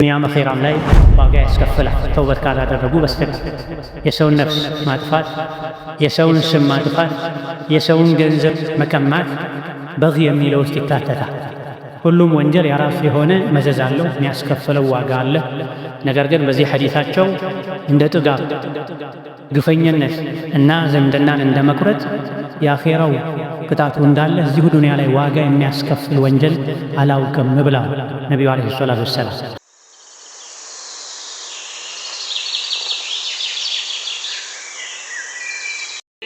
ዱንያም አኼራም ላይ ዋጋ ያስከፍላል ተውበት ካላደረጉ በስተቀር። የሰውን ነፍስ ማጥፋት፣ የሰውን ስም ማጥፋት፣ የሰውን ገንዘብ መቀማት በግይ የሚለው ውስጥ ይካተታል። ሁሉም ወንጀል የራሱ የሆነ መዘዝ አለው፣ የሚያስከፍለው ዋጋ አለ። ነገር ግን በዚህ ሐዲታቸው እንደ ጥጋብ፣ ግፈኝነት እና ዝምድናን እንደ መቁረጥ የአኼራው ቅጣቱ እንዳለ እዚሁ ዱንያ ላይ ዋጋ የሚያስከፍል ወንጀል አላውቅም ብለዋል ነቢዩ ዓለይሂ ሰላቱ ወሰላም።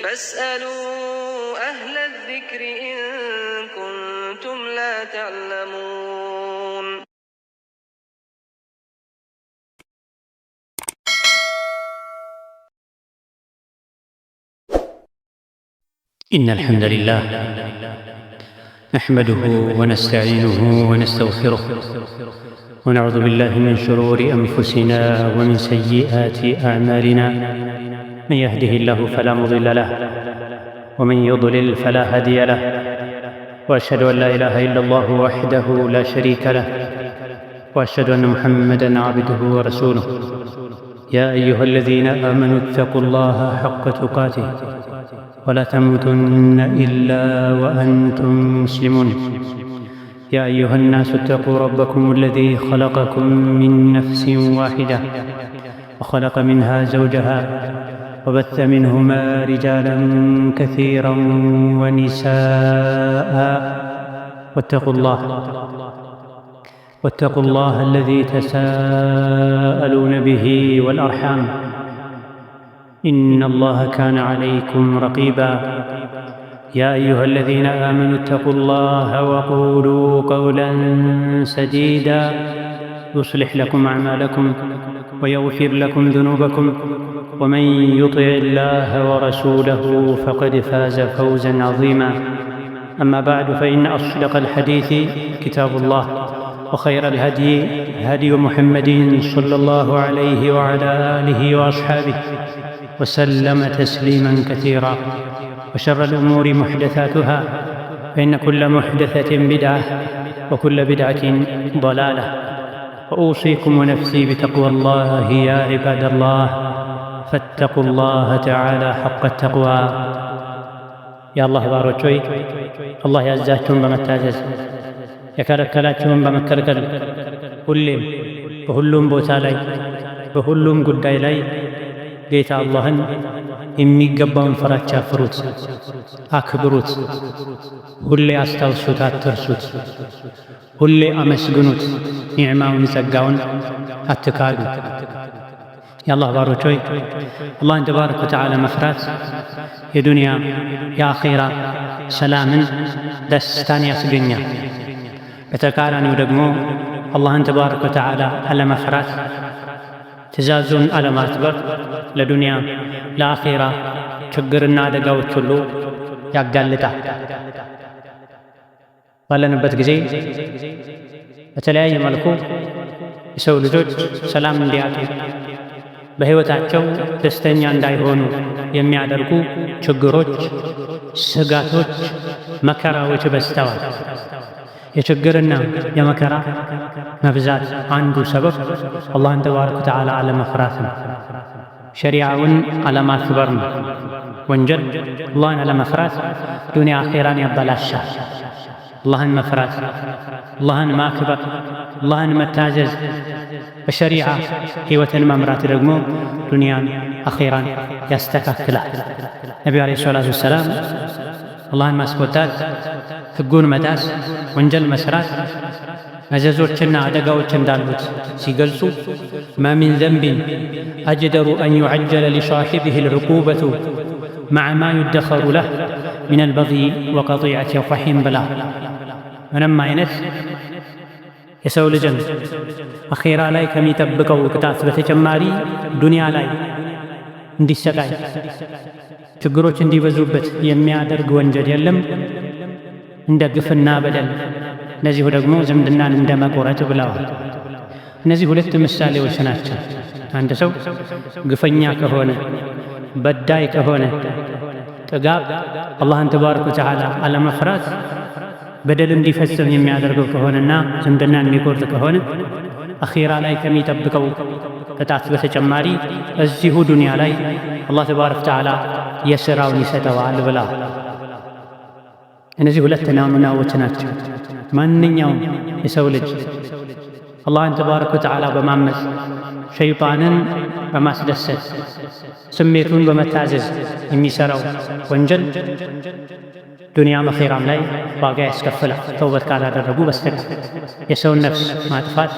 ፈስአሉ አህለ ዚክሪ ኢን ኩንቱም ላ ተዕለሙን። ኢነል ሐምደሊላህ ነሕመዱሁ ወነስተዒኑሁ ወነስተግፊሩህ ወነዑዙ ቢላሂ ሚን ሹሩሪ አንፉሲና ወሚን ሰይአቲ አዕማሊና من يهده الله فلا مضل له ومن يضلل فلا هادي له وأشهد أن لا إله إلا الله وحده لا شريك له وأشهد أن محمدًا عبده ورسوله يا أيها الذين آمنوا اتقوا الله حق تقاته ولا تموتن إلا وأنتم مسلمون يا أيها الناس اتقوا ربكم الذي خلقكم من نفس واحدة وخلق منها زوجها وبث منهما رجالا كثيرا ونساء واتقوا الله الذي تساءلون به والأرحام إن الله كان عليكم رقيبا يا أيها الذين آمنوا اتقوا الله وقولوا قولا سديدا يصلح لكم أعمالكم ويغفر لكم ذنوبكم ومن يطع الله ورسوله فقد فاز فوزا عظيما أما بعد فإن أصدق الحديث كتاب الله وخير الهدي هدي محمد صلى الله عليه وعلى آله وأصحابه وسلم تسليما كثيرا وشر الأمور محدثاتها فإن كل محدثة بدعة وكل بدعة ضلالة وأوصيكم ونفسي بتقوى الله يا عباد الله فاتقوا الله تعالى حق التقوى يا الله باروچوي الله ያዛችሁን በመታዘዝ የከለከላችሁን በመከልከል ሁሌም በሁሉም ቦታ ላይ በሁሉም ጉዳይ ላይ ጌታ አላህን የሚገባውን ፍራቻ ፍሩት፣ አክብሩት። ሁሌ አስታውሱት፣ አትርሱት። ሁሌ አመስግኑት፣ ኒዕማውን ጸጋውን አትካዱ። የአላህ ባሮች ሆይ አላህን ተባረከ ወተዓላ መፍራት የዱንያ የአኼራ ሰላምን ደስታን ያስገኛል። በተቃራኒው ደግሞ አላህን ተባረከ ወተዓላ አለመፍራት ትእዛዙን አለማክበር ለዱንያ ለአኼራ ችግርና አደጋዎች ሁሉ ያጋልጣል። ባለንበት ጊዜ በተለያየ መልኩ የሰው ልጆች ሰላም እንዲያጡ በሕይወታቸው ደስተኛ እንዳይሆኑ የሚያደርጉ ችግሮች፣ ስጋቶች፣ መከራዎች በዝተዋል። የችግርና የመከራ መብዛት አንዱ ሰበብ አላህን ተባረከ ወተዓላ አለመፍራት ነው። ሸሪዓውን አለማክበር ነው። ወንጀል አላህን አለመፍራት ዱንያ አኼራን ያበላሻል። አላህን መፍራት፣ አላህን ማክበር፣ አላህን መታዘዝ፣ በሸሪዓ ሕይወትን መምራት ደግሞ ዱንያን አኼራን ያስተካክላል። ነቢዩ ዓለይሂ ሰላቱ ወሰላም አላህን ማስቆጣት፣ ሕጉን መጣስ፣ ወንጀል መስራት መዘዞችና አደጋዎች እንዳሉት ሲገልጹ ማ ሚን ዘንቢን አጅደሩ አን ዩዐጀለ ሊሳሒቢሂ ልዕቁበቱ መዐ ማ ዩደኸሩ ለህ ሚነል በግይ ወቀጢዐቲ ረሒም ብላ ምንም አይነት የሰው ልጅን አኼራ ላይ ከሚጠብቀው ቅጣት በተጨማሪ ዱንያ ላይ እንዲሰቃይ ችግሮች እንዲበዙበት የሚያደርግ ወንጀል የለም እንደ ግፍና በደል። እነዚሁ ደግሞ ዝምድናን እንደ መቆረጥ ብለዋል። እነዚህ ሁለት ምሳሌዎች ናቸው። አንድ ሰው ግፈኛ ከሆነ በዳይ ከሆነ ጥጋብ አላህን ተባረከ ወተዓላ አለመፍራት በደል እንዲፈጽም የሚያደርገው ከሆነና ዝምድናን የሚቆርጥ ከሆነ አኺራ ላይ ከሚጠብቀው ቅጣት በተጨማሪ እዚሁ ዱንያ ላይ አላህ ተባረከ ወተዓላ የሥራውን ይሰጠዋል ብላ። እነዚህ ሁለት ናሙናዎች ናቸው። ማንኛውም የሰው ልጅ አላህን ተባረከ ወተዓላ በማመፅ ሸይጣንን በማስደሰት ስሜቱን በመታዘዝ የሚሠራው ወንጀል ዱንያም አኺራም ላይ ዋጋ ያስከፍላል፣ ተውበት ካላደረጉ በስተቀር። የሰውን ነፍስ ማጥፋት፣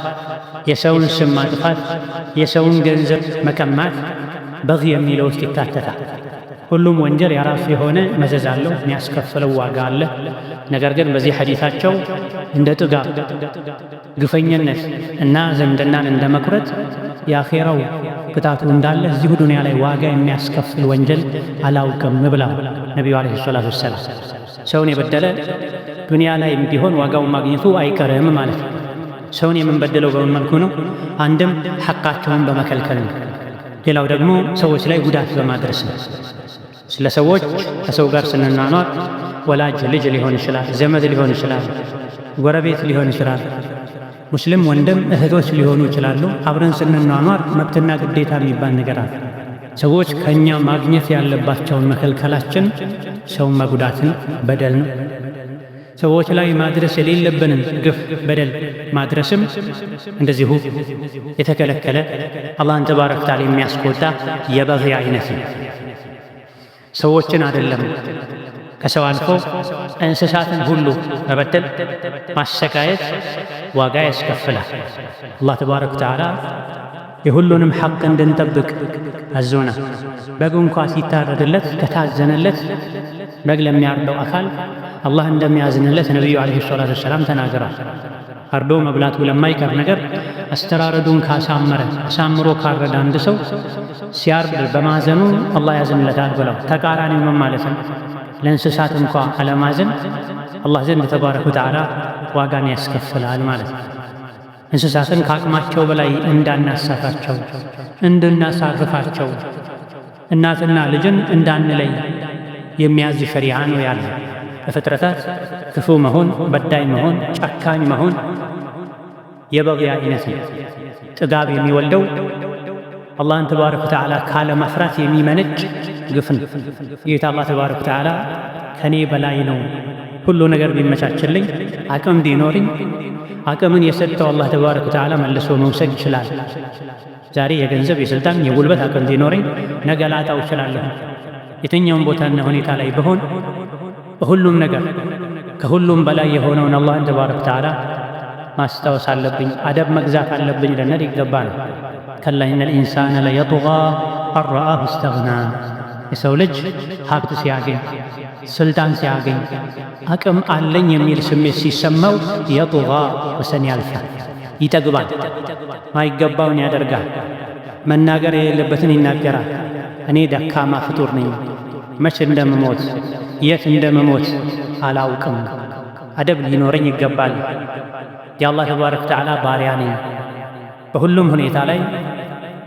የሰውን ስም ማጥፋት፣ የሰውን ገንዘብ መቀማት በግይ የሚለው ውስጥ ይካተታል። ሁሉም ወንጀል የራሱ የሆነ መዘዝ አለው፣ የሚያስከፍለው ዋጋ አለ። ነገር ግን በዚህ ሐዲታቸው እንደ ጥጋብ፣ ግፈኝነት እና ዝምድናን እንደ መቁረጥ የአኼራው ቅጣቱ እንዳለ እዚሁ ዱንያ ላይ ዋጋ የሚያስከፍል ወንጀል አላውቅም ብላ ነቢዩ ዓለይሂ ሰላቱ ወሰላም። ሰውን የበደለ ዱንያ ላይ ቢሆን ዋጋውን ማግኘቱ አይቀርም ማለት ነው። ሰውን የምንበድለው በምን መልኩ ነው? አንድም ሐቃቸውን በመከልከል ነው። ሌላው ደግሞ ሰዎች ላይ ጉዳት በማድረስ ነው። ስለ ሰዎች ከሰው ጋር ስንናኗር ወላጅ ልጅ ሊሆን ይችላል፣ ዘመድ ሊሆን ይችላል፣ ጎረቤት ሊሆን ይችላል፣ ሙስሊም ወንድም እህቶች ሊሆኑ ይችላሉ። አብረን ስንናኗር መብትና ግዴታ የሚባል ነገር አለ። ሰዎች ከእኛ ማግኘት ያለባቸውን መከልከላችን ሰውን መጉዳትን በደል ነው። ሰዎች ላይ ማድረስ የሌለብንን ግፍ በደል ማድረስም እንደዚሁ የተከለከለ አላህን ተባረከ ወተዓላ የሚያስቆጣ የበግይ አይነት ነው። ሰዎችን አይደለም ከሰው አልፎ እንስሳትን ሁሉ መበደል፣ ማሰቃየት ዋጋ ያስከፍላል። አላህ ተባረከ ወተዓላ የሁሉንም ሐቅ እንድንጠብቅ አዞና። በግ እንኳ ሲታረድለት ከታዘነለት በግ ለሚያርደው አካል አላህ እንደሚያዝንለት ነቢዩ ዓለይሂ ሰላቱ ወሰላም ተናግረዋል። አርዶ መብላቱ ለማይቀር ነገር አስተራረዱን ካሳመረ አሳምሮ ካረደ አንድ ሰው ሲያርድ በማዘኑ አላህ ያዝንለታል ብለው። ተቃራኒው ምን ማለት ነው? ለእንስሳት እንኳ አለማዘን አላህ ዘንድ ተባረከ ወተዓላ ዋጋን ያስከፍላል ማለት ነው። እንስሳትን ከአቅማቸው በላይ እንዳናሳታቸው፣ እንድናሳርፋቸው፣ እናትና ልጅን እንዳንለይ የሚያዝ ሸሪዓ ነው ያለ። በፍጥረታት ክፉ መሆን፣ በዳይ መሆን፣ ጨካኝ መሆን የበግይ አይነት ነው። ጥጋብ የሚወልደው አላህን ተባረከ ወተዓላ ካለመፍራት የሚመነጭ ግፍ ነው። ጌታ አላህ ተባረከ ወተዓላ ከኔ በላይ ነው፣ ሁሉ ነገር ቢመቻችልኝ አቅም ቢኖርኝ አቅምን የሰጠው አላህ ተባረከ ወተዓላ መልሶ መውሰድ ይችላል። ዛሬ የገንዘብ የሥልጣን የጉልበት አቅም ቢኖረኝ ነገ ላጣው እችላለሁ። የትኛውም ቦታና ሁኔታ ላይ በሆን በሁሉም ነገር ከሁሉም በላይ የሆነውን አላህን ተባረከ ወተዓላ ማስታወስ አለብኝ፣ አደብ መግዛት አለብኝ ልንል ይገባል። ከላ ኢነል ኢንሳነ ለየጥጋ አን እስተግና። የሰው ልጅ ሀብት ሲያገኝ፣ ስልጣን ሲያገኝ፣ አቅም አለኝ የሚል ስሜት ሲሰማው የጥጋ ወሰን ያልፋል፣ ይጠግባል፣ ማይገባውን ያደርጋል፣ መናገር የሌለበትን ይናገራል። እኔ ደካማ ፍጡር ነኝ፣ መቼ እንደምሞት የት እንደምሞት አላውቅም፣ አደብ ሊኖረኝ ይገባል፣ የአላህ ተባረከ ወተዓላ ባሪያ ነኝ፣ በሁሉም ሁኔታ ላይ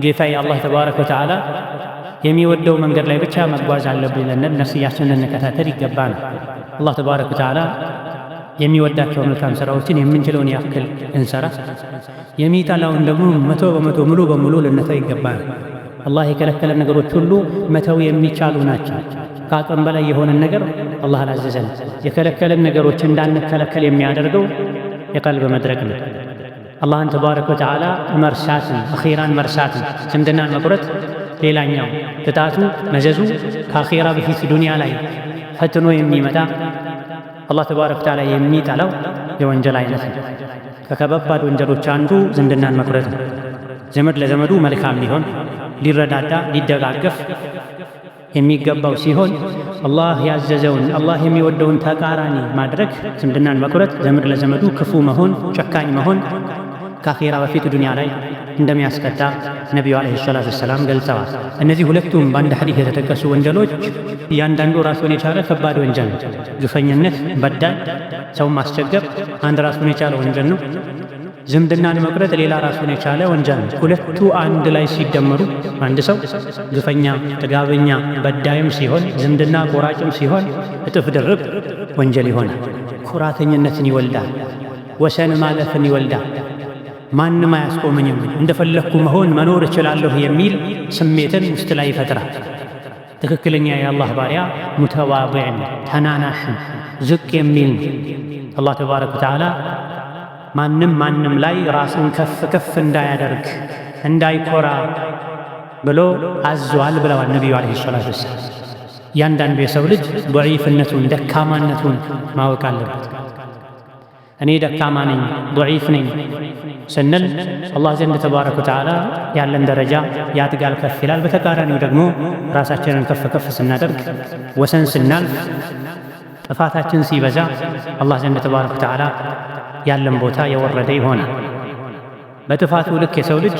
ጌታዬ አላህ ተባረከ ወተዓላ የሚወደው መንገድ ላይ ብቻ መጓዝ አለብኝ ልንል ነፍስያችንን ልንከታተል ይገባል። አላህ ተባረከ ወተዓላ የሚወዳቸው መልካም ሥራዎችን የምንችለውን ያክል እንሰራ፣ የሚጠላውን ደግሞ 100% ሙሉ በሙሉ ልንተው ይገባል። አላህ የከለከለን ነገሮች ሁሉ መተው የሚቻሉ ናቸው። ከአቅም በላይ የሆነን ነገር አላህ አላዘዘን። የከለከለን ነገሮች እንዳንከለከል የሚያደርገው የቀልብ መድረቅ ነው። አላህን ተባረከ ወተዓላ መርሳትን፣ አኺራን መርሳትን፣ ዝምድናን መቁረጥ ሌላኛው ቅጣቱ መዘዙ ከአኺራ በፊት ዱንያ ላይ ፈትኖ የሚመጣ አላህ ተባረከ ወተዓላ የሚጠላው የወንጀል አይነት ነው። ከከባድ ወንጀሎች አንዱ ዝምድናን መቁረጥ ነው። ዘመድ ለዘመዱ መልካም ሊሆን ሊረዳዳ ሊደጋገፍ የሚገባው ሲሆን አላህ ያዘዘውን አላህ የሚወደውን ተቃራኒ ማድረግ ዝምድናን መቁረጥ፣ ዘመድ ለዘመዱ ክፉ መሆን፣ ጨካኝ መሆን ከአኺራ በፊት ዱንያ ላይ እንደሚያስቀጣ ነቢዩ ዓለይሂ ሰላቱ ወሰላም ገልጸዋል። እነዚህ ሁለቱም በአንድ ሐዲስ የተጠቀሱ ወንጀሎች እያንዳንዱ ራሱን የቻለ ከባድ ወንጀል ነው። ግፈኝነት፣ በዳይ፣ ሰውን ማስቸገር አንድ ራሱን የቻለ ወንጀል ነው። ዝምድናን መቁረጥ ሌላ ራሱን የቻለ ወንጀል ነው። ሁለቱ አንድ ላይ ሲደመሩ አንድ ሰው ግፈኛ፣ ጥጋበኛ፣ በዳይም ሲሆን ዝምድና ቆራጭም ሲሆን እጥፍ ድርብ ወንጀል ይሆናል። ኩራተኝነትን ይወልዳል። ወሰን ማለፍን ይወልዳል። ማንም አያስቆመኝም፣ እንደፈለግኩ መኖር እችላለሁ የሚል ስሜትን ውስጥ ላይ ይፈጥራል። ትክክለኛ የአላህ ባሪያ ሙተዋቢዕን ተናናሽን ዝቅ የሚል አላህ ተባረከ ወተዓላ ማንም ላይ ራሱን ከፍ እንዳያደርግ እንዳይኮራ ብሎ አዟል ብለዋል ነቢዩ ዓለይሂ ሰላቱ ወሰላም። እያንዳንዱ የሰው ልጅ ضعيፍነቱን ደካማነቱን ማወቅ አለበት። እኔ ደካማ ነኝ ضعيፍ ነኝ ስንል አላህ ዘንድ ተባረከ ወተዓላ ያለን ደረጃ ያድጋል፣ ከፍ ይላል። በተቃራኒው ደግሞ ራሳችንን ከፍ ስናደርግ ወሰን ስናልፍ ጥፋታችን ሲበዛ አላህ ዘንድ ተባረከ ወተዓላ ያለን ቦታ የወረደ ይሆናል። በጥፋቱ ልክ የሰው ልጅ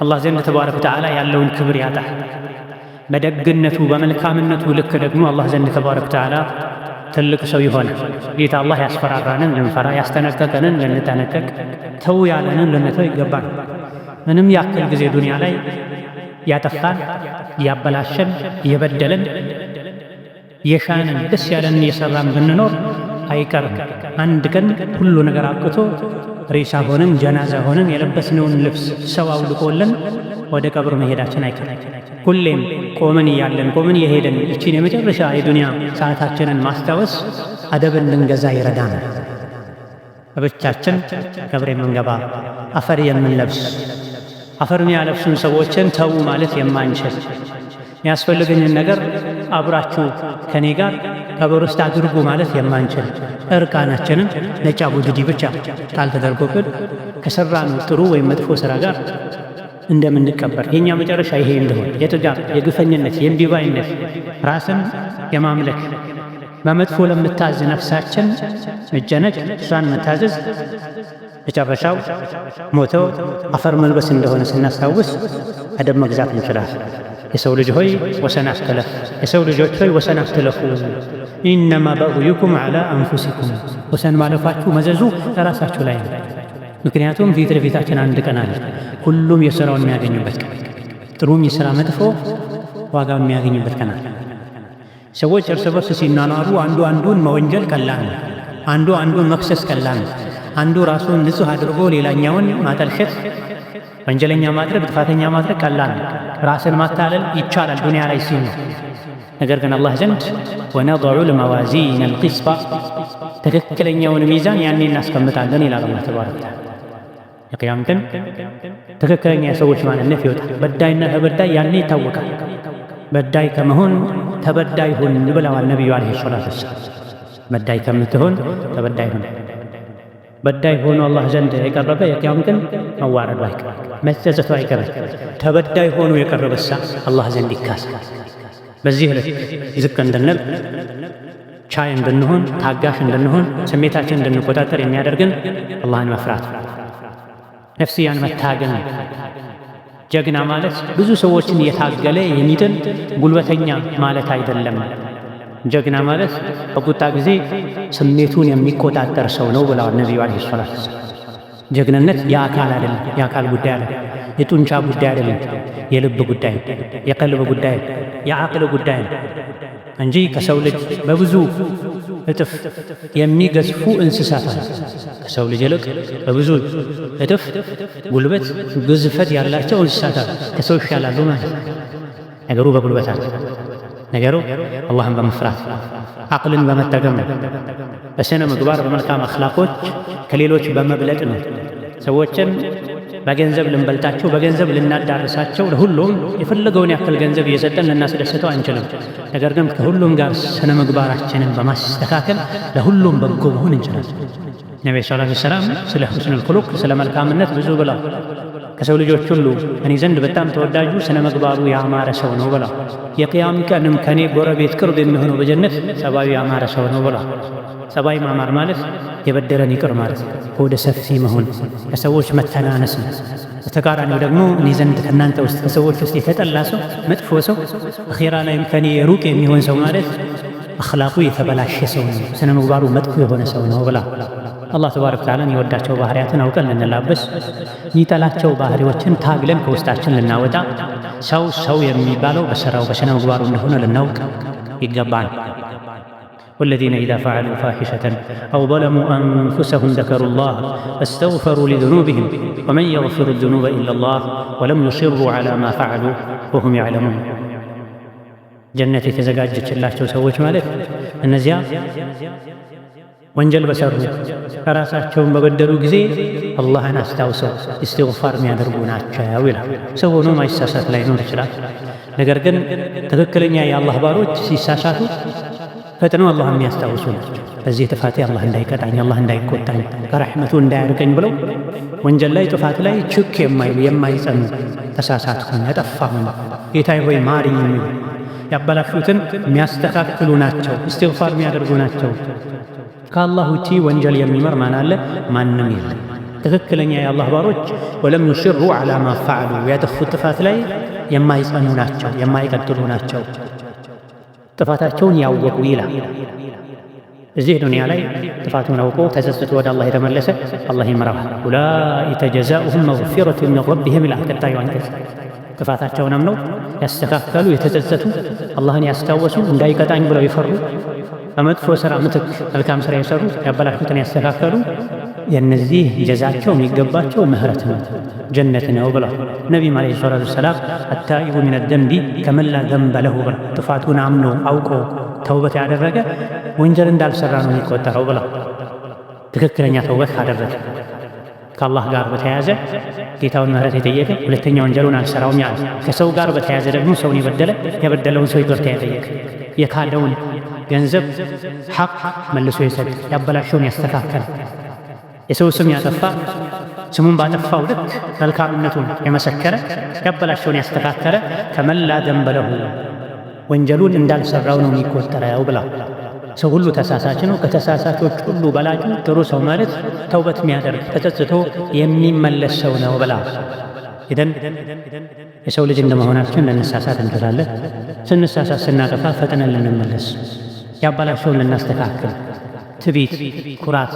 አላህ ዘንድ ተባረከ ወተዓላ ያለውን ክብር ያጣል። በደግነቱ በመልካምነቱ ልክ ደግሞ አላህ ዘንድ ተባረከ ወተዓላ ትልቅ ሰው ይሆናል። ጌታ አላህ ያስፈራራንን ልንፈራ፣ ያስጠነቀቀንን ልንጠነቀቅ፣ ተው ያለንን ልንተው ይገባል። ምንም ያክል ጊዜ ዱንያ ላይ ያጠፋን፣ ያበላሸን፣ የበደለን፣ የሻንን ደስ ያለንን እየሰራን ብንኖር አይቀርም አንድ ቀን ሁሉ ነገር አብቅቶ ሬሳ ሆነን ጀናዛ ሆነን የለበስነውን ልብስ ሰው አውልቆልን ወደ ቀብር መሄዳችን አይቀርም። ሁሌም ቆመን እየሄድን እቺን የመጨረሻ የዱንያ ሰዓታችንን ማስታወስ አደብን ልንገዛ ይረዳናል። በብቻችን ቀብር የምንገባ አፈር የምንለብስ አፈር የሚያለብሱን ሰዎችን ተዉ ማለት የማንችል የሚያስፈልገኝን ነገር አብራችሁ ከኔ ጋር ቀብር ውስጥ አድርጉ ማለት የማንችል እርቃናችንን ነጭ አቡጅዲ ብቻ ቃል ተደርጎብን ከሰራነው ጥሩ ወይም መጥፎ ሥራ ጋር እንደምንቀበር የኛ መጨረሻ ይሄ እንደሆነ የጥጋብ፣ የግፈኝነት፣ የእምቢባይነት ራስን የማምለክ በመጥፎ ለምታዝ ነፍሳችን መጨነቅ፣ እሷን መታዘዝ መጨረሻው ሞተው አፈር መልበስ እንደሆነ ስናስታውስ አደብ መግዛት እንችላለን። የሰው ልጅ ሆይ ወሰን አትለፉ፣ የሰው ልጆች ሆይ ወሰን አትለፉ። ኢነማ በግዩኩም ዐላ አንፉሲኩም፣ ወሰን ማለፋችሁ መዘዙ ለራሳችሁ ላይ ነው። ምክንያቱም ፊት ለፊታችን አንድ ቀን አለ፣ ሁሉም የሥራውን የሚያገኙበት ቀን፣ ጥሩም የሥራ መጥፎ ዋጋውን የሚያገኙበት ቀን አለ። ሰዎች እርስ በርስ ሲናናሩ አንዱ አንዱን መወንጀል ቀላል ነው። አንዱ አንዱን መክሰስ ቀላል ነው። አንዱ ራሱን ንጹሕ አድርጎ ሌላኛውን ማጠልሸት፣ ወንጀለኛ ማድረግ፣ ጥፋተኛ ማድረግ ቀላል ነው። ራስን ማታለል ይቻላል ዱንያ ላይ ሲል ነው። ነገር ግን አላህ ዘንድ ወነضዑ ልመዋዚን አልቂስጣ ትክክለኛውን ሚዛን ያኔ እናስቀምጣለን ይላል አላህ ተባረከ ወተዓላ። የቅያም ቀን ትክክለኛ የሰዎች ማንነት ይወጣል። በዳይና ተበዳይ ያኔ ይታወቃል። በዳይ ከመሆን ተበዳይ ሁን ብለዋል ነቢዩ ዓለይሂ ሰላቱ ወሰላም። በዳይ ከምትሆን ተበዳይ ሁን። በዳይ ሆኖ አላህ ዘንድ የቀረበ የቅያም ቀን መዋረዱ አይቀርም፣ መጸጸቱ አይቀርም። ተበዳይ ሆኖ የቀረበሳ አላህ ዘንድ ይካሳል። በዚህ ልክ ዝቅ እንድንል፣ ቻይ እንድንሆን፣ ታጋሽ እንድንሆን፣ ስሜታችን እንድንቆጣጠር የሚያደርግን አላህን መፍራት፣ ነፍስያን መታገል። ጀግና ማለት ብዙ ሰዎችን እየታገለ የሚጥል ጉልበተኛ ማለት አይደለም። ጀግና ማለት በቁጣ ጊዜ ስሜቱን የሚቆጣጠር ሰው ነው ብለዋል ነቢዩ ዓለይሂ ሰላቱ ወሰላም። ጀግንነት የአካል አይደለም፣ የአካል ጉዳይ አይደለም፣ የጡንቻ ጉዳይ አይደለም፣ የልብ ጉዳይ፣ የቀልብ ጉዳይ፣ የዓቅል ጉዳይ ነው እንጂ ከሰው ልጅ በብዙ እጥፍ የሚገዝፉ እንስሳት አሉ። ከሰው ልጅ ይልቅ በብዙ እጥፍ ጉልበት፣ ግዝፈት ያላቸው እንስሳት አሉ። ከሰው ይሻላሉ ማለት ነገሩ በጉልበት አለ። ነገሩ አላህን በመፍራት ዓቅልን በመጠቀም ነው። በስነ ምግባር በመልካም አኽላቆች ከሌሎች በመብለጥ ነው። ሰዎችን በገንዘብ ልንበልጣቸው፣ በገንዘብ ልናዳርሳቸው፣ ለሁሉም የፈለገውን ያክል ገንዘብ እየሰጠን ልናስደስተው አንችልም። ነገር ግን ከሁሉም ጋር ስነ ምግባራችንን በማስተካከል ለሁሉም በጎ መሆን እንችላለን። ነቢዩ ሰለላሁ ዐለይሂ ወሰለም ስለ ሁስኑል ኹሉቅ ስለ መልካምነት ብዙ ብለው ከሰው ልጆች ሁሉ እኔ ዘንድ በጣም ተወዳጁ ስነ ምግባሩ ያማረ ሰው ነው ብለው፣ የቅያም ቀንም ከኔ ጎረቤት ቅርብ የሚሆነው በጀነት ጸባዩ ያማረ ሰው ነው ብለው። ጸባይ ማማር ማለት የበደለን ይቅር ማለት፣ ሆደ ሰፊ መሆን፣ ከሰዎች መተናነስ ነው። በተቃራኒው ደግሞ እኔ ዘንድ ከእናንተ ውስጥ ከሰዎች ውስጥ የተጠላ ሰው፣ መጥፎ ሰው፣ አኺራ ላይም ከኔ ሩቅ የሚሆን ሰው ማለት አኽላቁ የተበላሸ ሰው ነው፣ ስነ ምግባሩ መጥፎ የሆነ ሰው ነው ብላ። አላህ ተባረከ ወተዓላ የወዳቸው ባህሪያትን አውቀን ልንላበስ፣ የሚጠላቸው ባህሪዎችን ታግለን ከውስጣችን ልናወጣ፣ ሰው የሚባለው በሥራው በስነ ምግባሩ እንደሆነ ልናውቅ ይገባል። والذين إذا فعلوا فاحشة أو ظلموا أنفسهم ذكروا الله فاستغفروا لذنوبهم ومن يغفر الذنوب إلا الله ولم يصروا على ما فعلوا وهم يعلمون ጀነት የተዘጋጀችላቸው ሰዎች ማለት እነዚያ ወንጀል በሰሩ ራሳቸውን በበደሉ ጊዜ አላህን አስታውሰው ኢስቲግፋር የሚያደርጉ ናቸው ይላል። ሰው ሆኖ ማይሳሳት ላይኖር ይችላል። ነገር ግን ትክክለኛ የአላህ ባሮች ሲሳሳቱ ፈጥነው አላህን የሚያስታውሱ ናቸው። በዚህ ጥፋቴ አላህ እንዳይቀጣኝ፣ አላህ እንዳይቆጣኝ፣ ከረሕመቱ እንዳያርቀኝ ብለው ወንጀል ላይ ጥፋት ላይ ችክ የማይሉ የማይጸኑ ተሳሳትኩኝ፣ አጠፋሁኝ፣ ጌታዬ ሆይ ማሪኝ የሚሉ ያበላሹትን የሚያስተካክሉ ናቸው። ኢስቲግፋር የሚያደርጉ ናቸው። ከአላህ ውጪ ወንጀል የሚመር ማን አለ? ማንም የለም። ትክክለኛ የአላህ ባሮች ወለም ዩሲሩ ዐላ ማ ፈዐሉ ያጠፉት ጥፋት ላይ የማይጸኑ ናቸው፣ የማይቀጥሉ ናቸው። ጥፋታቸውን ያወቁ ይላል። እዚህ ዱንያ ላይ ጥፋቱን አውቆ ተጸጽቶ ወደ አላህ የተመለሰ አላህ ይምረዋል። ኡላኢከ ጀዛኡሁም መግፊረቱን ሚን ረቢሂም ይላል ቀጣዩ አንቀጽ። ጥፋታቸውን አምነው ያስተካከሉ፣ የተጸጸቱ፣ አላህን ያስታወሱ፣ እንዳይቀጣኝ ብለው የፈሩ፣ በመጥፎ ሥራ ምትክ መልካም ሥራ የሰሩ፣ ያበላሹትን ያስተካከሉ፣ የእነዚህ ጀዛቸው የሚገባቸው ምህረት ነው፣ ጀነት ነው ብለው ነቢይም ዓለይሂ ሰላቱ ወሰላም አታኢቡ ሚነ ደንቢ ከመን ላ ዘንበ ለሁ ብለው ጥፋቱን አምኖ አውቆ ተውበት ያደረገ ወንጀል እንዳልሰራ ነው የሚቆጠረው ብለው ትክክለኛ ተውበት ካደረገ ከአላህ ጋር በተያያዘ ጌታውን ምህረት የጠየቀ ሁለተኛ ወንጀሉን አልሰራውም ያለ፣ ከሰው ጋር በተያያዘ ደግሞ ሰውን የበደለውን ሰው ይቅርታ የጠየቀ፣ የካደውን ገንዘብ ሐቅ መልሶ የሰጠ፣ ያበላሸውን ያስተካከለ፣ የሰው ስም ያጠፋ ስሙን ባጠፋው ልክ መልካምነቱን የመሰከረ፣ ያበላሸውን ያስተካከለ ከመን ላ ዘንበ ለሁ ወንጀሉን እንዳልሰራው ነው የሚቆጠረው ብላ። ሰው ሁሉ ተሳሳች ነው። ከተሳሳቾች ሁሉ በላጩ ጥሩ ሰው ማለት ተውበት የሚያደርግ ተጸጽቶ የሚመለስ ሰው ነው ብላ። ኢደን የሰው ልጅ እንደመሆናችን ልንሳሳት እንችላለን። ስንሳሳት ስናጠፋ ፈጥነን ልንመለስ፣ ያባላሸውን ልናስተካክል። ትዕቢት፣ ኩራት፣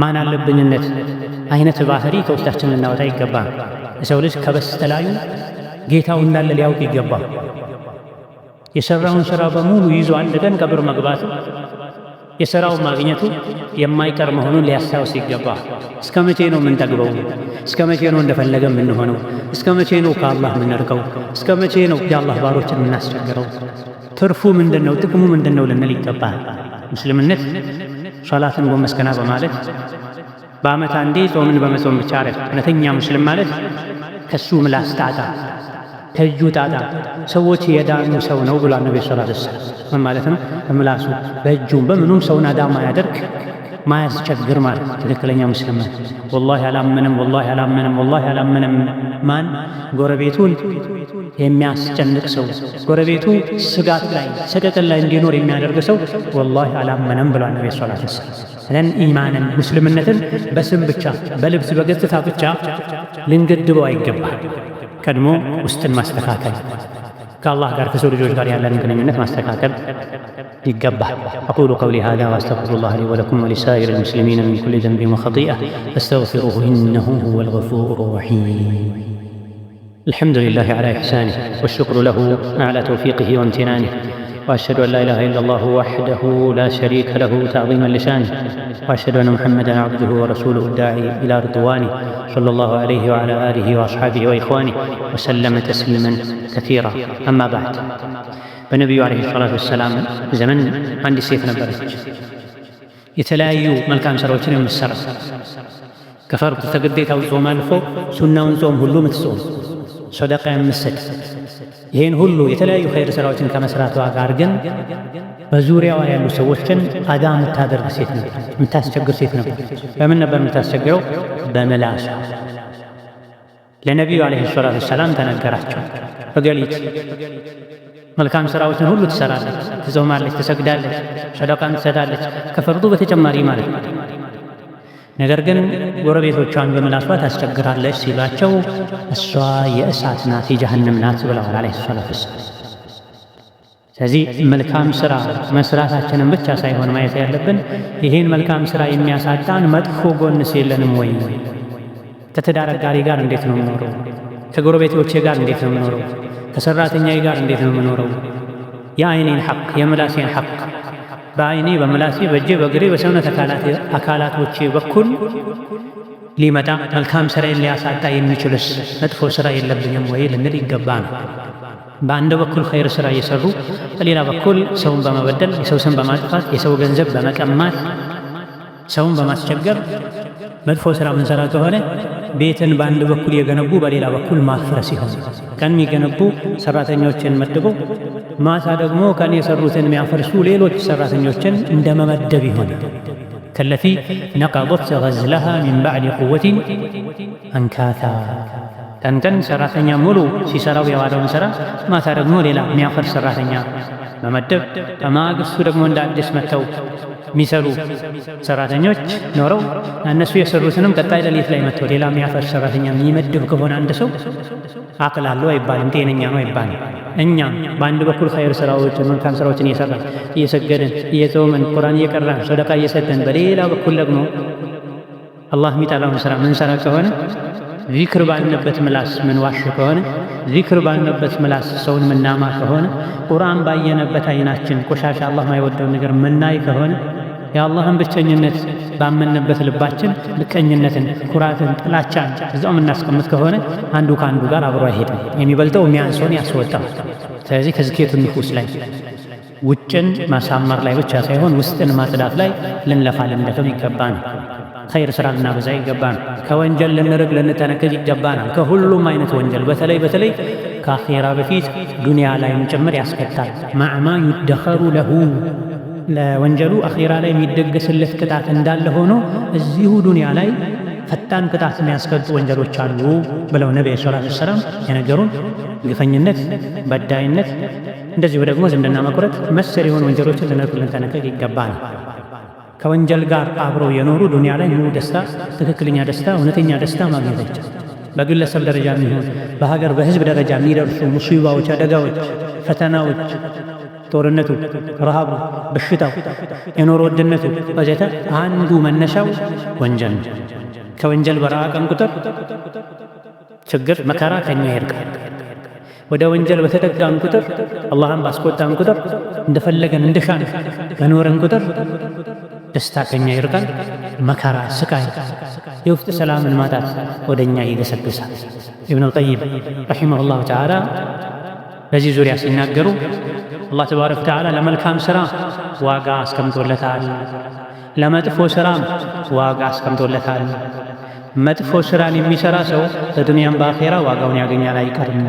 ማን አለብኝነት አይነት ባህሪ ከውስጣችን ልናወጣ ይገባል። የሰው ልጅ ከበስተላዩ ጌታው እንዳለ ሊያውቅ ይገባል። የሰራውን ሥራ በሙሉ ይዞ አንድ ቀን ቀብር መግባቱ የሥራው ማግኘቱ የማይቀር መሆኑን ሊያስታውስ ይገባል። እስከ መቼ ነው የምንጠግበው? እስከ መቼ ነው እንደፈለገ የምንሆነው? እስከ መቼ ነው ከአላህ የምንርቀው? እስከ መቼ ነው የአላህ ባሮችን የምናስቸግረው? ትርፉ ምንድን ነው? ጥቅሙ ምንድን ነው ልንል ይገባል። ሙስልምነት ሶላትን ጎንበስ ቀና በማለት በዓመት አንዴ ጾምን በመጾም ብቻ አይደል። እውነተኛ ሙስሊም ማለት ከሱ ምላስ ጣጣ ከእጁ ጣጣ ሰዎች የዳኑ ሰው ነው ብሏል ነብዩ ሰለላሁ ዐለይሂ ወሰለም። ምን ማለት ነው? በምላሱ በእጁም በምኑም ሰውን አዳ ማያደርግ ማያስቸግር ማለት ትክክለኛ ሙስሊም ነው። ወላሂ አላመንም፣ ወላሂ አላመንም፣ ወላሂ አላመንም ማን ጎረቤቱን የሚያስጨንቅ ሰው፣ ጎረቤቱ ስጋት ላይ ሰቀቀን ላይ እንዲኖር የሚያደርግ ሰው ወላሂ አላመንም ብሏል ነብዩ ሰለላሁ ዐለይሂ ወሰለም። እለን ኢማንን ሙስልምነትን በስም ብቻ በልብስ በገጽታ ብቻ ልንገድበው አይገባል። ቀድሞ ውስጥን ማስተካከል፣ ከአላህ ጋር ከሰው ልጆች ጋር ያለን ግንኙነት ማስተካከል ይገባል። أقول قولي هذا وأستغفر الله لي ولكم ولسائر المسلمين من كل ذنب وخطيئة فاستغفروه إنه هو الغفور الرحيم. الحمد لله على إحسانه والشكر له على توفيقه وامتنانه، وأشهد أن لا إله إلا الله وحده لا شريك له تعظيما لشانه، وأشهد أن محمدًا عبده ورسوله الداعي إلى رضوانه صلى الله عليه وعلى آله وأصحابه وإخوانه وسلم تسليما كثيرا. أما بعد، በነቢዩ ዓለይሂ ሰላቱ ወሰላም ዘመን አንዲት ሴት ነበረች። የተለያዩ መልካም ሥራዎችን የምትሠራ ከፈርድ ከግዴታው ጾም አልፎ ሱናውን ጾም ሁሉ የምትጾም ሰደቃ የምትሰጥ ይህን ሁሉ የተለያዩ ኸይር ሥራዎችን ከመስራቷ ጋር ግን በዙሪያዋ ያሉ ሰዎችን አዳ የምታደርግ ሴት ነበር፣ የምታስቸግር ሴት ነበር። በምን ነበር የምታስቸግረው? በምላሷ። ለነቢዩ ዓለይሂ ሰላቱ ወሰላም ተነገራቸው። እገሊት መልካም ሥራዎችን ሁሉ ትሠራለች፣ ትጾማለች፣ ትሰግዳለች፣ ሰደቃን ትሰጣለች ከፈርዱ በተጨማሪ ማለት ነው። ነገር ግን ጎረቤቶቿን በምላሷ ታስቸግራለች ሲሏቸው እሷ የእሳት ናት የጀሃነም ናት ብለዋል ዓለይሂ ሰላቱ ወሰላም። ስለዚህ መልካም ሥራ መስራታችንን ብቻ ሳይሆን ማየት ያለብን ይህን መልካም ሥራ የሚያሳጣን መጥፎ ጎንስ የለንም ወይ? ከትዳር አጋሪ ጋር እንዴት ነው የምኖረው? ከጎረቤቶቼ ጋር እንዴት ነው የምኖረው? ከሰራተኛዬ ጋር እንዴት ነው የምኖረው? የአይኔን ሐቅ የምላሴን ሐቅ በአይኔ በምላሴ በእጄ በእግሬ በሰውነት አካላቶቼ በኩል ሊመጣ መልካም ስራዬን ሊያሳጣ የሚችልስ መጥፎ ስራ የለብኝም ወይ ልንል ይገባ ነው። በአንድ በኩል ኸይር ስራ እየሰሩ በሌላ በኩል ሰውን በመበደል የሰው ስም በማጥፋት የሰው ገንዘብ በመቀማት ሰውን በማስቸገር መጥፎ ስራ ምንሰራ ከሆነ ቤትን በአንድ በኩል የገነቡ በሌላ በኩል ማፍረስ ይሆን። ቀን የሚገነቡ ሰራተኞችን መድበው ማታ ደግሞ ቀን የሰሩትን የሚያፈርሱ ሌሎች ሰራተኞችን እንደ መመደብ ይሆን። ከለቲ ነቀضት ገዝለሃ ሚን ባዕድ ቁወቲን አንካታ። ቀን ቀን ሰራተኛ ሙሉ ሲሰራው የዋለውን ስራ ማታ ደግሞ ሌላ የሚያፈርስ ሰራተኛ መመደብ፣ በማግስቱ ደግሞ እንደ አዲስ መጥተው የሚሰሩ ሰራተኞች ኖረው እነሱ የሰሩትንም ቀጣይ ሌሊት ላይ መጥተው ሌላ የሚያፈርስ ሰራተኛ የሚመድብ ከሆነ አንድ ሰው አቅል አለው አይባልም፣ ጤነኛ ነው አይባልም። እኛም በአንድ በኩል ኸይር ስራዎችን መልካም ስራዎችን እየሰራን እየሰገድን እየጾምን ቁርአን እየቀራን ሰደቃ እየሰጠን በሌላ በኩል ደግሞ አላህ የሚጠላውን ስራ ምንሰራ ከሆነ ዚክር ባልነበት ምላስ ምን ዋሽ ከሆነ ዚክር ባልነበት ምላስ ሰውን ምናማ ከሆነ ቁርአን ባየነበት አይናችን ቆሻሻ አላህ ማይወደውን ነገር ምናይ ከሆነ የአላህን ብቸኝነት ባመንበት ልባችን ምቀኝነትን፣ ኩራትን፣ ጥላቻን እዛው የምናስቀምጥ ከሆነ አንዱ ከአንዱ ጋር አብሮ አይሄድም። የሚበልጠው የሚያንሰውን ያስወጣው። ስለዚህ ከዝኬቱ ንፉስ ላይ ውጭን ማሳመር ላይ ብቻ ሳይሆን ውስጥን ማጽዳት ላይ ልንለፋ ልንደክም ይገባናል። ኸይር ስራ ልናበዛ ይገባናል። ከወንጀል ልንርቅ ልንጠነቀቅ ይገባናል። ከሁሉም አይነት ወንጀል በተለይ ከአኼራ በፊት ዱንያ ላይም ጭምር ያስከታል። ማዕማ ዩደኸሩ ለሁ ለወንጀሉ አኼራ ላይ የሚደገስለት ቅጣት እንዳለ ሆኖ እዚሁ ዱንያ ላይ ፈጣን ቅጣት የሚያስቀጡ ወንጀሎች አሉ ብለው ነቢዩ ሰለላሁ ዐለይሂ ወሰለም የነገሩን ግፈኝነት፣ በዳይነት፣ እንደዚሁ ደግሞ ዝምድና መቁረጥ መሰል የሆኑ ወንጀሎችን ልንጠነቀቅ ይገባናል። ከወንጀል ጋር አብረው የኖሩ ዱንያ ላይ ሙሉ ደስታ፣ ትክክለኛ ደስታ፣ እውነተኛ ደስታ ማግኘት አይቻልም። በግለሰብ ደረጃ የሚሆን በሀገር በህዝብ ደረጃ የሚደርሱ ሙሲባዎች፣ አደጋዎች፣ ፈተናዎች፣ ጦርነቱ፣ ረሃቡ፣ በሽታው፣ የኑሮ ውድነቱ ወዘተ አንዱ መነሻው ወንጀል ነው። ከወንጀል በራቀን ቁጥር ችግር መከራ ከኛ ይርቃል። ወደ ወንጀል በተጠጋን ቁጥር አላህን ባስቆጣን ቁጥር እንደፈለገን እንደሻን በኖረን ቁጥር ደስታ ከኛ ይርቃል። መከራ፣ ስቃይ፣ የውስጥ ሰላምን ማጣት ወደኛ ይገሰግሳል። ኢብኑል ቀይም ረሒመሁላሁ ተዓላ በዚህ ዙሪያ ሲናገሩ አላህ ተባረከ ወተዓላ ለመልካም ሥራ ዋጋ አስቀምጦለታል፣ ለመጥፎ ሥራም ዋጋ አስቀምጦለታል። መጥፎ ሥራን የሚሠራ ሰው በዱንያም በአኼራ ዋጋውን ያገኛል አይቀርም።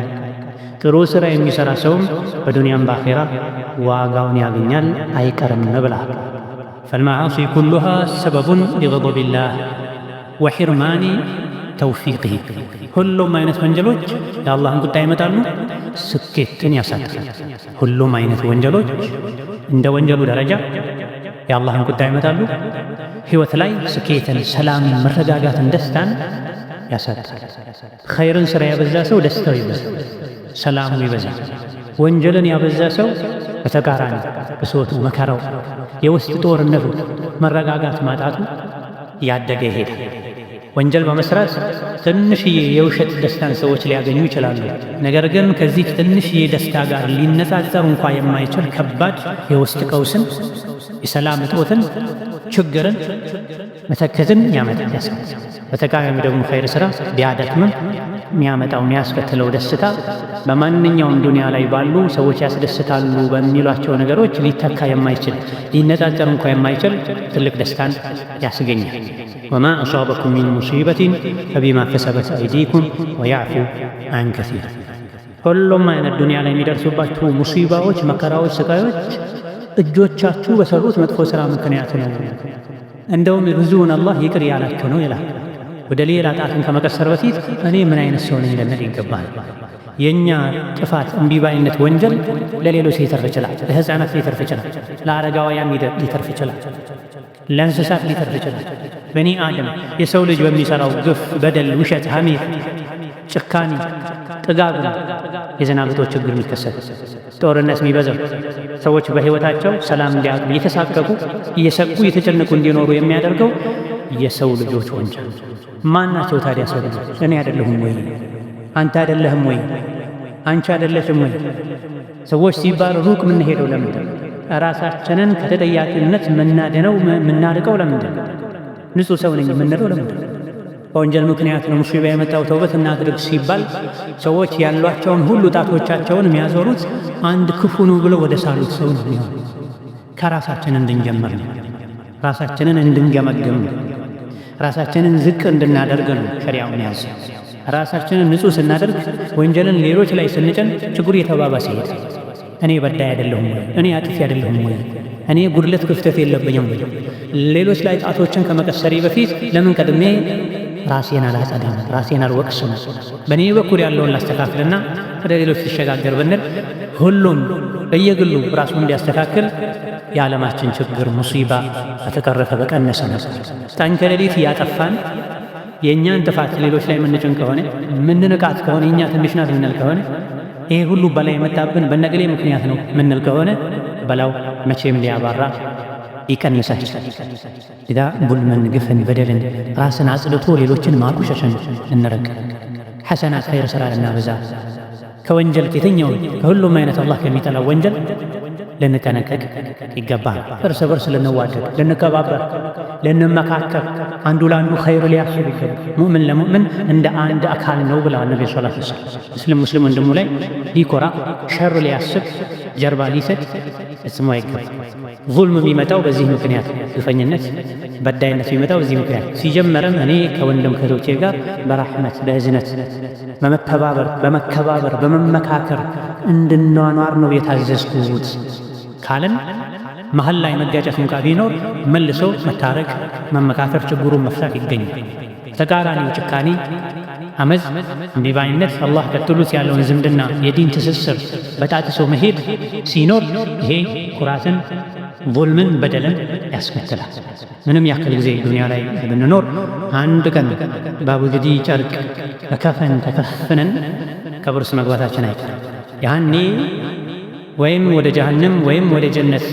ጥሩ ሥራ የሚሠራ ሰውም በዱንያም በአኼራ ዋጋውን ያገኛል አይቀርም ብለዋል። ፈልመዓሲ ኩሉሃ ሰበቡን ሊገضቢላህ ወሒርማኒ ተውፊቅህ። ሁሉም አይነት ወንጀሎች የአላህን ቁጣ ይመጣሉ፣ ስኬትን ያሳጣል። ሁሉም አይነት ወንጀሎች እንደ ወንጀሉ ደረጃ የአላህን ቁጣ ይመጣሉ፣ ሕይወት ላይ ስኬትን፣ ሰላምን፣ መረጋጋትን፣ ደስታን ያሳጣል። ኸይርን ሥራ ያበዛ ሰው ደስታው ይበዛል፣ ሰላሙ ይበዛል። ወንጀልን ያበዛ ሰው በተቃራኒ ብሶቱ፣ መከራው፣ የውስጥ ጦርነቱ፣ መረጋጋት ማጣቱ ያደገ ይሄዳል። ወንጀል በመስራት ትንሽዬ የውሸት ደስታን ሰዎች ሊያገኙ ይችላሉ። ነገር ግን ከዚህ ትንሽዬ ደስታ ጋር ሊነጻጸር እንኳ የማይችል ከባድ የውስጥ ቀውስን፣ የሰላም እጦትን፣ ችግርን፣ መተከትን ያመጣል። በተቃራኒ ደግሞ ኸይር ሥራ ቢያደክምም የሚያመጣው የሚያስከትለው ደስታ በማንኛውም ዱንያ ላይ ባሉ ሰዎች ያስደስታሉ በሚሏቸው ነገሮች ሊተካ የማይችል ሊነጻጸር እንኳ የማይችል ትልቅ ደስታን ያስገኛል። ወማ አሷበኩም ሚን ሙሲበትን ፈቢማ ከሰበት አይዲኩም ወያዕፉ አን ከሲር። ሁሉም አይነት ዱንያ ላይ የሚደርሱባችሁ ሙሲባዎች፣ መከራዎች፣ ስቃዮች እጆቻችሁ በሰሩት መጥፎ ሥራ ምክንያት ነው። እንደውም ብዙውን አላህ ይቅር ያላቸው ነው ይላል። ወደ ሌላ ጣትን ከመቀሰር በፊት እኔ ምን አይነት ሰው ነኝ ልንል ይገባል። የእኛ ጥፋት እምቢባይነት ወንጀል ለሌሎች ሊተርፍ ይችላል። ለሕፃናት ሊተርፍ ይችላል። ለአረጋውያን ሊተርፍ ይችላል። ለእንስሳት ሊተርፍ ይችላል። በኒ አደም የሰው ልጅ በሚሠራው ግፍ፣ በደል፣ ውሸት፣ ሐሜት፣ ጭካኔ፣ ጥጋብ የዘናግቶች ችግር የሚከሰት ጦርነት የሚበዛው ሰዎች በሕይወታቸው ሰላም እንዲያጡ እየተሳቀቁ እየሰቁ እየተጨነቁ እንዲኖሩ የሚያደርገው የሰው ልጆች ወንጀል። ማን ናቸው ታዲያ ሰው ልጆች? እኔ አይደለሁም ወይ? አንተ አይደለህም ወይ? አንቺ አይደለሽም ወይ? ሰዎች ሲባል ሩቅ የምንሄደው ለምንድን? ራሳችንን ከተጠያቂነት የምናርቀው ለምንድን ነው? ንጹህ ሰው ነኝ የምንለው ለምንድን ነው? በወንጀል ምክንያት ነው ሙሲባ የመጣው ተውበት እናድርግ ሲባል ሰዎች ያሏቸውን ሁሉ ጣቶቻቸውን የሚያዞሩት አንድ ክፉ ነው ብለው ወደ ሳሉት ሰው ነው የሚሆነው። ከራሳችን እንድንጀምር ነው፣ ራሳችንን እንድንገመግም ነው፣ ራሳችንን ዝቅ እንድናደርግ ነው ሸሪዓውን ያዘ። ራሳችንን ንጹህ ስናደርግ ወንጀልን ሌሎች ላይ ስንጭን ችግሩ የተባባሰ ይሄድ። እኔ በዳይ አይደለሁም ወይ? እኔ አጥፊ አይደለሁም ወይ? እኔ ጉድለት ክፍተት የለብኝም ወይ? ሌሎች ላይ ጣቶችን ከመቀሰሪ በፊት ለምን ቀድሜ ራሴን አላጸዳም? ራሴን አልወቅስም? በእኔ በኩል ያለውን ላስተካክልና ወደ ሌሎች ትሸጋገር ብንል ሁሉም በየግሉ ራሱን እንዲያስተካክል የዓለማችን ችግር ሙሲባ በተቀረፈ በቀነሰ ነበር። ቀን ከሌሊት እያጠፋን የእኛን ጥፋት ሌሎች ላይ የምንጭን ከሆነ ምንንቃት ከሆነ የእኛ ትንሽ ናት ምንል ከሆነ ይሄ ሁሉ በላይ የመጣብን በነገሌ ምክንያት ነው ምንል ከሆነ በላው መቼም ሊያባራ ይቀንሳል። ኢዳ ቡልመን፣ ግፍን፣ በደልን ራስን አጽድቶ ሌሎችን ማቁሸሽን እንረቅ። ሐሰናት ኸይር ሥራ ልናበዛ ከወንጀል ከየትኛው ከሁሉም አይነት አላህ ከሚጠላው ወንጀል ልንጠነቀቅ ይገባል። እርስ በርስ ልንዋደድ፣ ልንከባበር፣ ልንመካከር፣ አንዱ ለአንዱ ኸይር ሊያስብ ይገባል። ሙእምን ለሙእምን እንደ አንድ አካል ነው ብለዋል ነቢ ሰለላሁ ዐለይሂ ወሰለም። ሙስሊም ወንድሙ ላይ ሊኮራ፣ ሸር ሊያስብ፣ ጀርባ ሊሰጥ እጽሞ አይገባል። ዙልም የሚመጣው በዚህ ምክንያት፣ ግፈኝነት በዳይነት የሚመጣው በዚህ ምክንያት። ሲጀመርም እኔ ከወንድም ከቶቼ ጋር በራህመት በእዝነት በመተባበር በመከባበር በመመካከር እንድንኗኗር ነው የታዘዝኩት ካለን መሀል ላይ መጋጨት እንኳ ቢኖር መልሶ መታረቅ መመካከር ችግሩን መፍታት ይገኛል። ተቃራኒው ጭካኔ፣ አመፅ፣ እምቢባይነት አላህ ቀጥሉት ያለውን ዝምድና የዲን ትስስር በጣጥሶ መሄድ ሲኖር ይሄ ኩራትን፣ ዙልምን፣ በደልን ያስከትላል። ምንም ያክል ጊዜ ዱንያ ላይ ብንኖር አንድ ቀን በአቡግዲ ጨርቅ በከፈን ተከፍነን ቀብር ውስጥ መግባታችን አይቀርም። ያኔ ወይም ወደ ጀሃነም ወይም ወደ ጀነት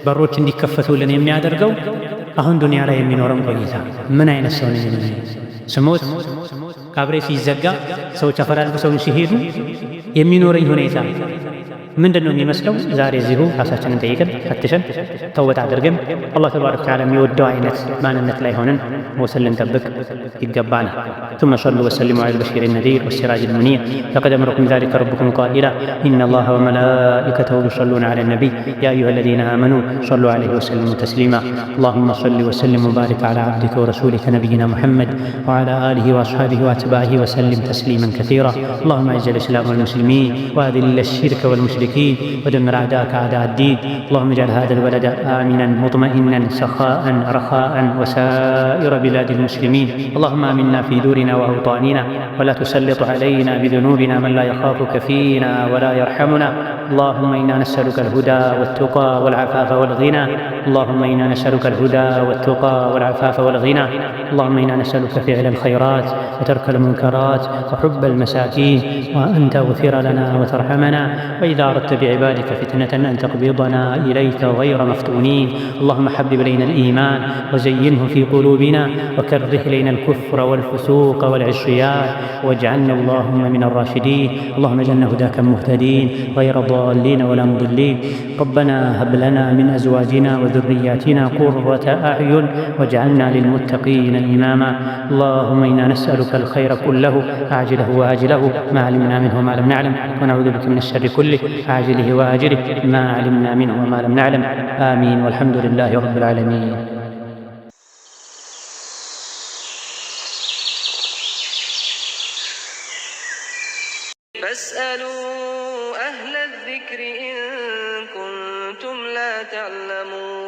በሮች እንዲከፈቱልን የሚያደርገው አሁን ዱንያ ላይ የሚኖረን ቆይታ ምን አይነት ሰው ነኝ? ስሞት ቀብሬ ሲዘጋ ሰዎች አፈላልገው ሲሄዱ የሚኖረኝ ሁኔታ ምንድን ነው የሚመስለው? ዛሬ እዚሁ ራሳችንን ጠይቀን ፈትሸን ተውበት አድርገን አላህ ተባረከ ወተዓላ የሚወደው አይነት ማንነት ላይ ሆነን መውሰድ ልንጠብቅ ይገባናል። ثم صلوا وسلموا على البشير النذير والسراج المنير لقد أمركم ذلك ربكم قائلا إن الله وملائكته يصلون على النبي يا أيها الذين آمنوا صلوا عليه وسلموا تسليما اللهم صل وسلم وبارك على عبدك ورسولك نبينا محمد وعلى آله وأصحابه وأتباعه وسلم تسليما كثيرا اللهم أعز الإسلام والمسلمين وأذل الشرك والمشركين ودمر أعداءك أعداء الدين اللهم اجعل هذا البلد آمنا مطمئنا سخاء رخاء وسائر بلاد المسلمين اللهم آمنا في دورنا وأوطاننا ولا تسلط علينا بذنوبنا من لا يخافك فينا ولا يرحمنا اللهم إنا نسألك الهدى والتقى والعفاف والغنى اللهم إنا نسألك الهدى والتقى والعفاف والغنى اللهم إنا نسألك فعل الخيرات وترك المنكرات وحب المساكين وأن تغفر لنا وترحمنا وإذا أردت بعبادك فتنة أن تقبضنا إليك غير مفتونين اللهم حبب إلينا الإيمان وزينه في قلوبنا وكره إلينا الكفر والفسوق والعصيان واجعلنا اللهم من الراشدين اللهم اجعلنا هداك مهتدين غير ضالين ولا مضلين ربنا هب لنا من أزواجنا وذرياتنا قرة أعين واجعلنا للمتقين إماما اللهم إنا نسألك الخير كله عاجله وآجله ما علمنا منه وما لم نعلم ونعوذ بك من الشر كله عاجله وآجله ما علمنا منه وما لم نعلم آمين والحمد لله رب العالمين. فاسألوا أهل الذكر إن كنتم لا تعلمون.